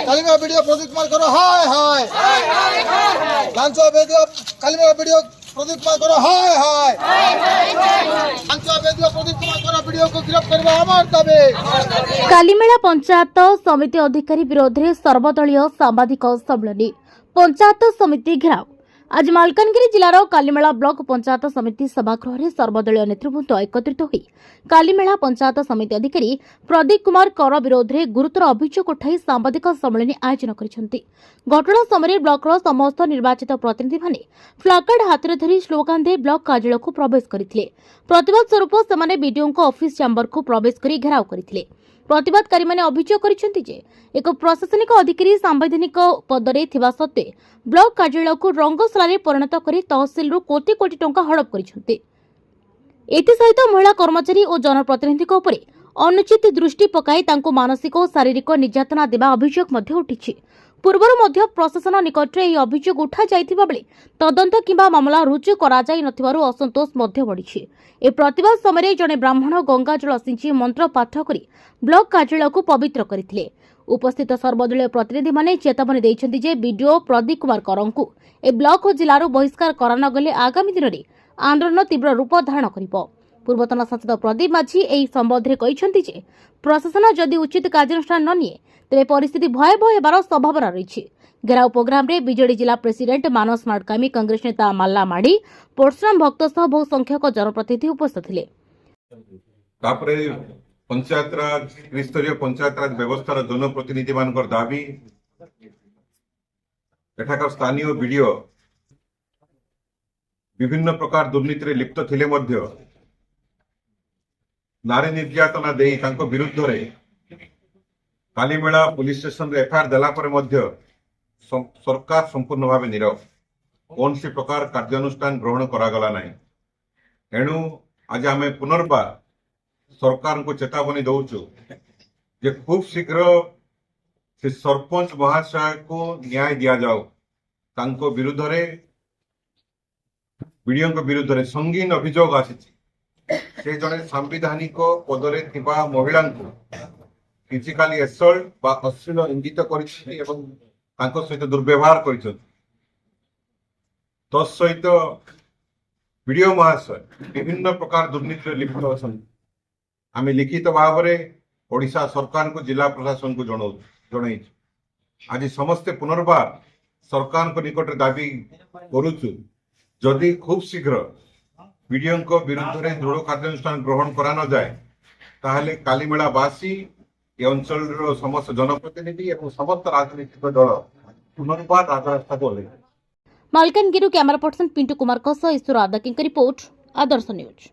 Kalimela video Pradeep Kumar करो हाय हाय लांचो वीडियो कालीमेला वीडियो प्रदीप कुमार करो हाय हाय लांचो वीडियो प्रदीप कुमार करो वीडियो को गिरफ्त करबा हमार दाबी। कालीमेला पंचायत समिति अधिकारी विरोध में सर्वदलीय सांबादिक सम्मेलन पंचायत समिति घेराव। आज मालकानगिरी जिलार कालीमेला ब्लॉक पंचायत समिति सभागृह में सर्वदलीय नेतृवृंद एकत्रित होई कालीमेला पंचायत समिति अधिकारी प्रदीप कुमार कर विरोध में गुरुतर अभियोग उठाई सांबादिक सम्मेलन आयोजन करिसेंति। घटना समय ब्लॉक समस्त निर्वाचित प्रतिनिधि माने फ्लाकार्ड हाथ में धरी स्लोगान दे ब्लॉक कार्यालय को प्रवेश करथिले। प्रतिवाद स्वरूप सेमाने बीडीओ ऑफिस चैम्बर को प्रवेश करी घेराव करथिले। प्रतिवादकारी माने अभियोग करिसेंति जे एक प्रशासनिक अधिकारी सांवैधानिक पदरे थिबा सत्वे ब्लॉक कार्यालय को रंगशाला परिणत करी तहसिल रु कोटी कोटी टंका हड़प करिसेंति। एथिसहित महिला कर्मचारी और जनप्रतिनिधि उपरे अनुचित दृष्टि पकाई तांको मानसिक और शारीरिक निर्यातना देवा अभियोग मध्य उठिछि। पूर्वर मध्य प्रशासन निकट में अभियोग उठा जाइथिबा बेले तदंत किंबा मामला रुजु करा जाई नथिबारु असंतोष मध्य बढ़िछि। ए प्रतिवाद समय जने ब्राह्मण गंगा जल सिंची मंत्र पाठ करी ब्लॉक कार्यालय को पवित्र करथिले। उपस्थित सर्वदलीय प्रतिनिधि माने चेतावनी दैछन्ति जे बीडीओ प्रदीप कुमार करंकु ए ब्लॉक और जिलारो बहिष्कार करान गले आगामी दिन में आंदोलन तीव्र रूप धारण करिबो। पूर्वतन सांसद प्रदीप माझी एही संबंध में कहिसेंति जे प्रशासन जदि उचित कार्यानुष्ठान न निए तेरे परिस्थिति भयावह हेबार संभावना रही। घेराव प्रोग्राम रे बीजेडी जिला प्रेसिडेंट मानस माडकामी कांग्रेस नेता मल्ला माड़ी परशुराम भक्त सह बहु संख्यक जनप्रतिनिधि उपस्थित थे। पंचायत राज त्रिस्तरीय पंचायत राज व्यवस्थार जनप्रतिनिधि मानकर दाबी एठाकर स्थानीय वीडियो विभिन्न प्रकार दुर्नीति रे लिप्त थिले मध्य नारी निर्यातना देई तांको विरुद्ध रे कालीमेला पुलिस स्टेशन रे एफआईआर देला परे मध्य सरकार संपूर्ण भाव नीरव कौन सी प्रकार कार्यानुष्ठान ग्रहण करागला नहीं। एणु आज आम पुनर्बार सरकार को चेतावनी दौचु जे खूब शीघ्र से सरपंच महाशय को न्याय दिया जाओ। तांको विरुद्ध रे वीडियो विरुद्ध रे संगीन अभियोग आसीछि। से जने संविधानिक पदरे थिबा महिला को फिजिकली एसल्ट बा अश्लील इंगित करिछि एवं तांको सहित दुर्व्यवहार करिछथि। तत्सहित वीडियो महाशय विभिन्न प्रकार दुर्नीति रे लिप्त अछन्ति। आम लिखित भाव में ओडिशा सरकार को जिला प्रशासन को जन आज समस्ते पुनर्बार सरकार को निकट दाबी करुचु जदि खूब शीघ्र वीडियो विरुद्ध में दृढ़ कार्यानुष्ठान ग्रहण करा न जाए ताहले कालीमेलावासी ए अंचल समस्त जनप्रतिनिधि और समस्त राजनीतिक दल पुनर्बार राजरास्ता को ओह्लैबे। मालकानगिरी कैमरा पर्सन पिंटू कुमार ईश्वर आदाकी रिपोर्ट आदर्श न्यूज।